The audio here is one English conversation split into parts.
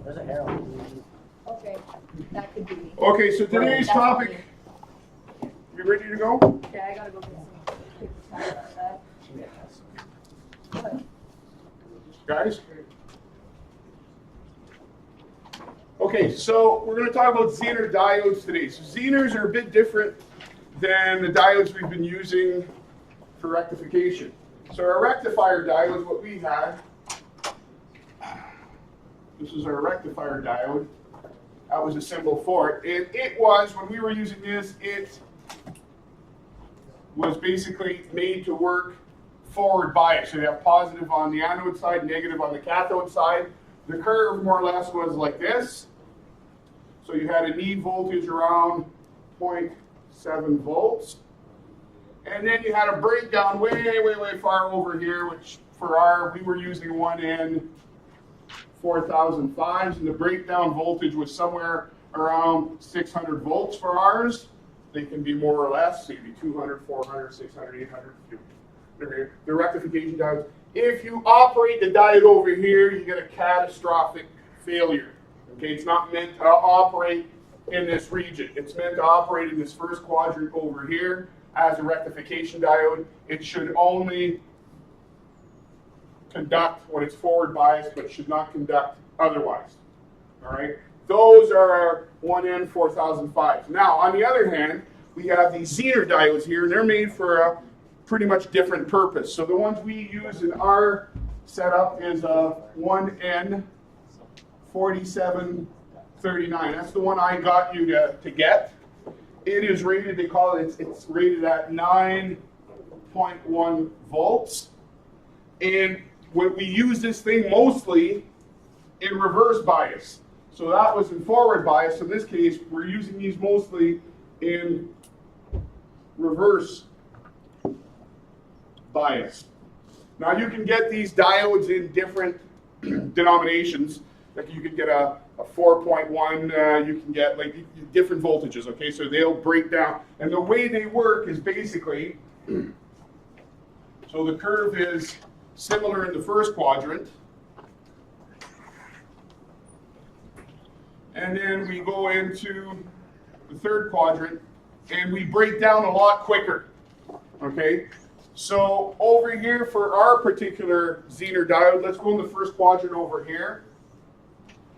There's an arrow. Okay, that could be me. Okay, so today's topic, you ready to go? Okay, I gotta go get some paper towels out of that. What? Guys? Okay, so we're going to talk about Zener diodes today. So Zeners are a bit different than the diodes we've been using for rectification. So our rectifier diode, what we had, this is our rectifier diode. That was a symbol for it. And it was, when we were using this, it was basically made to work forward bias. So you have positive on the anode side, negative on the cathode side. The curve more or less was like this. So you had a need voltage around 0.7 volts. And then you had a breakdown way far over here, which for we were using 1N 4005s, and the breakdown voltage was somewhere around 600 volts for ours. They can be more or less, maybe 200, 400, 600, 800. The rectification diodes. If you operate the diode over here, you get a catastrophic failure. Okay, it's not meant to operate in this region. It's meant to operate in this first quadrant over here as a rectification diode. It should only conduct when it's forward biased, but should not conduct otherwise. All right, those are our 1N 4005s. Now, on the other hand, we have these Zener diodes here, and they're made for a pretty much different purpose. So the ones we use in our setup is a 1N 4739. That's the one I got you to get. It is rated, they call it, it's rated at 9.1 volts. And we use this thing mostly in reverse bias. So that was in forward bias. In this case, we're using these mostly in reverse bias. Now you can get these diodes in different denominations. Like you can get a 4.1, you can get like different voltages, okay? So they'll break down. And the way they work is basically, so the curve is similar in the first quadrant. And then we go into the third quadrant and we break down a lot quicker, okay? So over here for our particular Zener diode, let's go in the first quadrant over here.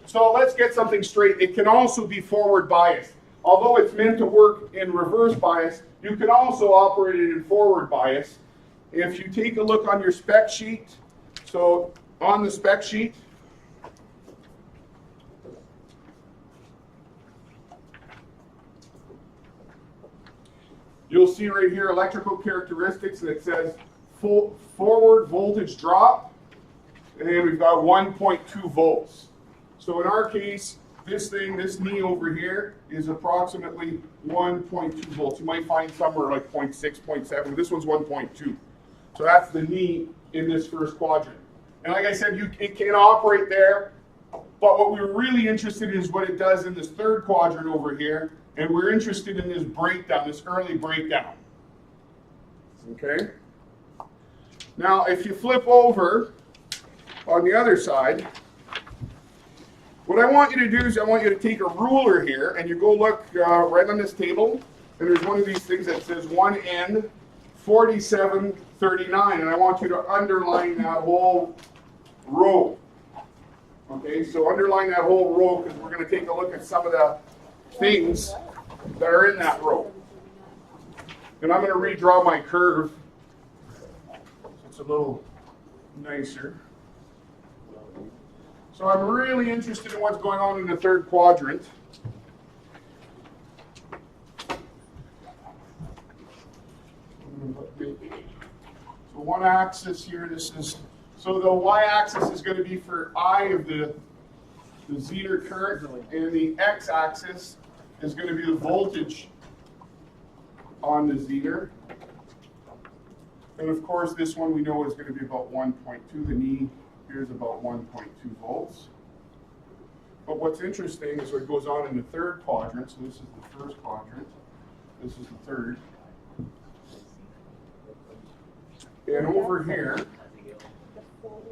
So let's get something straight. It can also be forward biased. Although it's meant to work in reverse bias, you can also operate it in forward bias. If you take a look on your spec sheet, so on the spec sheet, you'll see right here electrical characteristics, and it says forward voltage drop, and then we've got 1.2 volts. So in our case, this knee over here is approximately 1.2 volts. You might find somewhere like 0.6, 0.7. This one's 1.2. So that's the knee in this first quadrant. And like I said, it can operate there, but what we're really interested in is what it does in this third quadrant over here, and we're interested in this breakdown, this early breakdown. Okay? Now, if you flip over on the other side, what I want you to do is I want you to take a ruler here and you go look right on this table, and there's one of these things that says 1N 4739, and I want you to underline that whole row. Okay, so underline that whole row because we're going to take a look at some of the things that are in that row. And I'm going to redraw my curve so it's a little nicer. So I'm really interested in what's going on in the third quadrant. So one axis here, so the y-axis is going to be for I of the Zener current, and the x-axis is going to be the voltage on the Zener. And of course, this one we know is going to be about 1.2. The knee here is about 1.2 volts. But what's interesting is what goes on in the third quadrant. So this is the first quadrant. This is the third. And over here,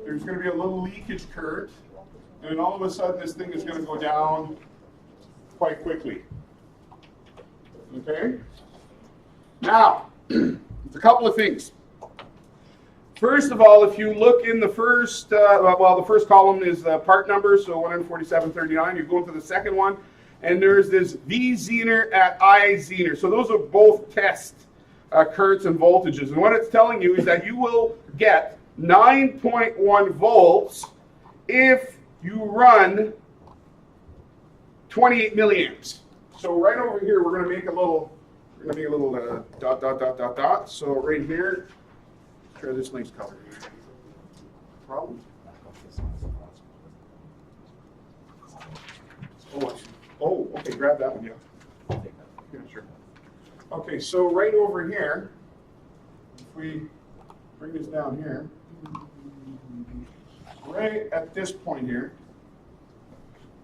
there's going to be a little leakage current and all of a sudden this thing is going to go down quite quickly. Okay? Now, it's a couple of things. First of all, if you look in the first, the first column is the part number, so 147.39. You go into the second one, and there's this V Zener at I Zener. So those are both test currents and voltages. And what it's telling you is that you will get 9.1 volts if you run 28 milliamps. So right over here, we're going to make a little dot. So right here, try this nice color. Problem? Oh, okay, grab that one, yeah. Yeah, sure. Okay, so right over here, if we bring this down here, right at this point here,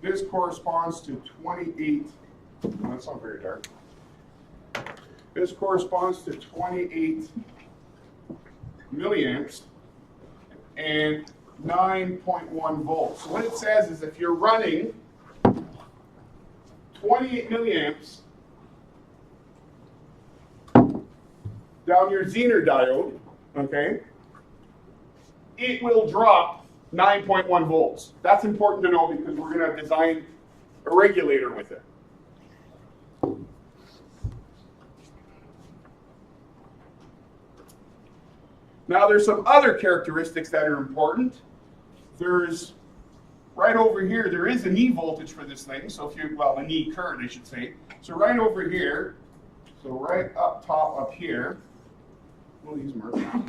this corresponds to 28, well, that's not very dark. This corresponds to 28 milliamps and 9.1 volts. So what it says is if you're running 28 milliamps down your Zener diode, okay, it will drop 9.1 volts. That's important to know because we're going to design a regulator with it. Now there's some other characteristics that are important. There's, right over here, there is an E voltage for this thing. So if you, well, an E current, I should say. So right over here, so right up top up here, we'll use marker.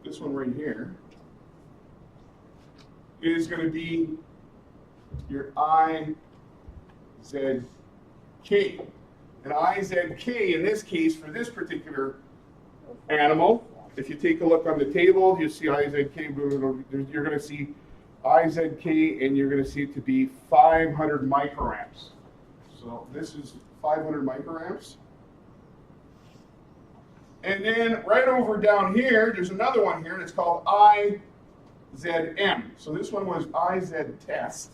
This one right here is going to be your IZK. And IZK, in this case, for this particular animal, if you take a look on the table, you see IZK, you're going to see IZK, and you're going to see it to be 500 microamps. So this is 500 microamps. And then right over down here, there's another one here, and it's called IZM. So this one was IZ test.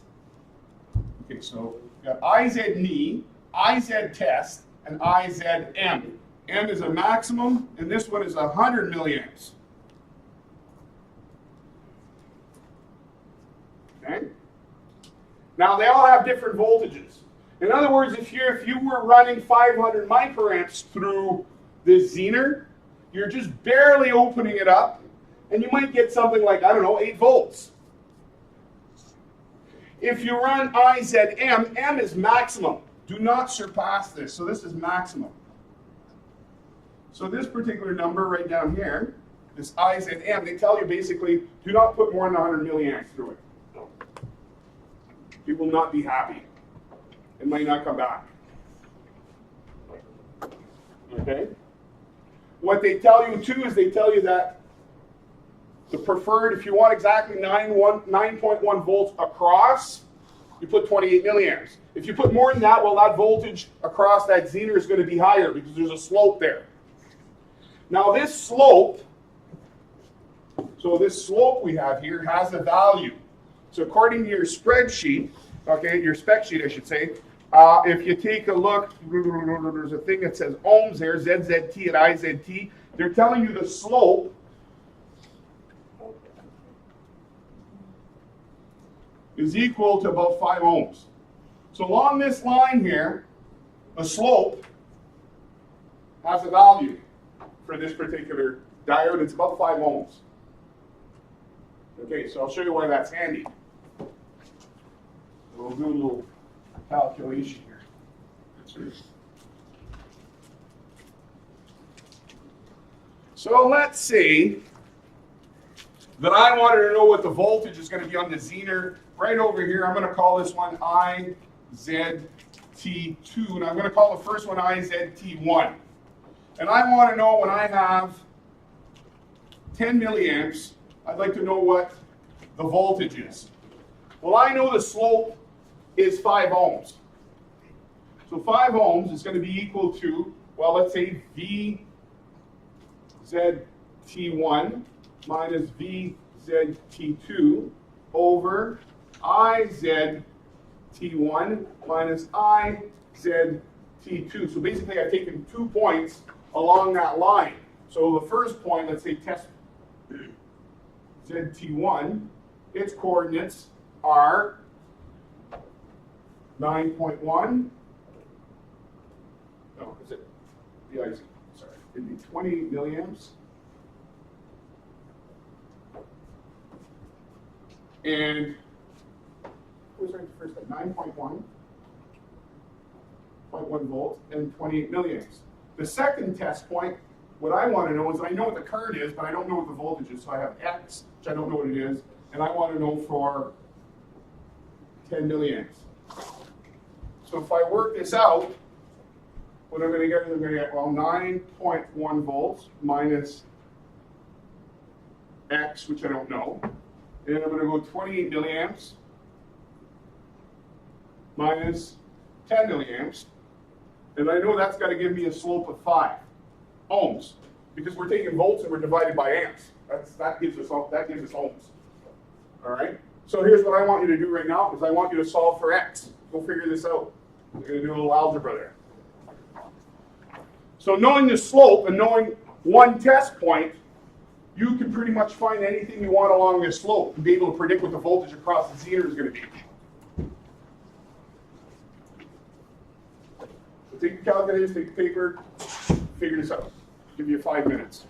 Okay, so we got IZNE, IZ test, and IZM. M is a maximum, and this one is 100 milliamps. Okay? Now they all have different voltages. In other words, if you were running 500 microamps through this Zener, you're just barely opening it up, and you might get something like, I don't know, 8 volts. If you run IZM, M is maximum. Do not surpass this. So this is maximum. So this particular number right down here, this IZM, they tell you basically, do not put more than 100 milliamps through it. You will not be happy. It might not come back. Okay? What they tell you too is they tell you that the preferred, if you want exactly 9.1 volts across, you put 28 milliamps. If you put more than that, well, that voltage across that Zener is going to be higher because there's a slope there. Now this slope, so this slope we have here has a value. So according to your spreadsheet, okay, your spec sheet I should say, if you take a look, there's a thing that says ohms there, ZZT and IZT. They're telling you the slope is equal to about 5 ohms. So along this line here, a slope has a value for this particular diode. It's about 5 ohms. Okay, so I'll show you why that's handy. We'll do a little calculation here. So let's say that I wanted to know what the voltage is going to be on the Zener. Right over here, I'm going to call this one IZT2, and I'm going to call the first one IZT1. And I want to know when I have 10 milliamps, I'd like to know what the voltage is. Well, I know the slope is 5 ohms. So 5 ohms is going to be equal to, well, let's say VZT1 minus VZT2 IZT1 minus IZT2. So basically I've taken 2 points along that line. So the first point, let's say test ZT1, its coordinates are 9.1. No, is it? Yeah, sorry. It'd be 20 milliamps. And what was right the first one? 9.1 volts and 28 milliamps. The second test point, what I want to know is I know what the current is, but I don't know what the voltage is. So I have X, which I don't know what it is, and I want to know for 10 milliamps. So if I work this out, what I'm going to get is I'm going to get, well, 9.1 volts minus X, which I don't know. And I'm going to go 28 milliamps minus 10 milliamps. And I know that's got to give me a slope of 5 ohms, because we're taking volts and we're divided by amps. That gives us ohms. All right? So here's what I want you to do right now, is I want you to solve for X. Go figure this out. We're going to do a little algebra there. So knowing the slope and knowing one test point, you can pretty much find anything you want along this slope and be able to predict what the voltage across the Zener is going to be. So take your calculators, take the paper, figure this out. I'll give you 5 minutes.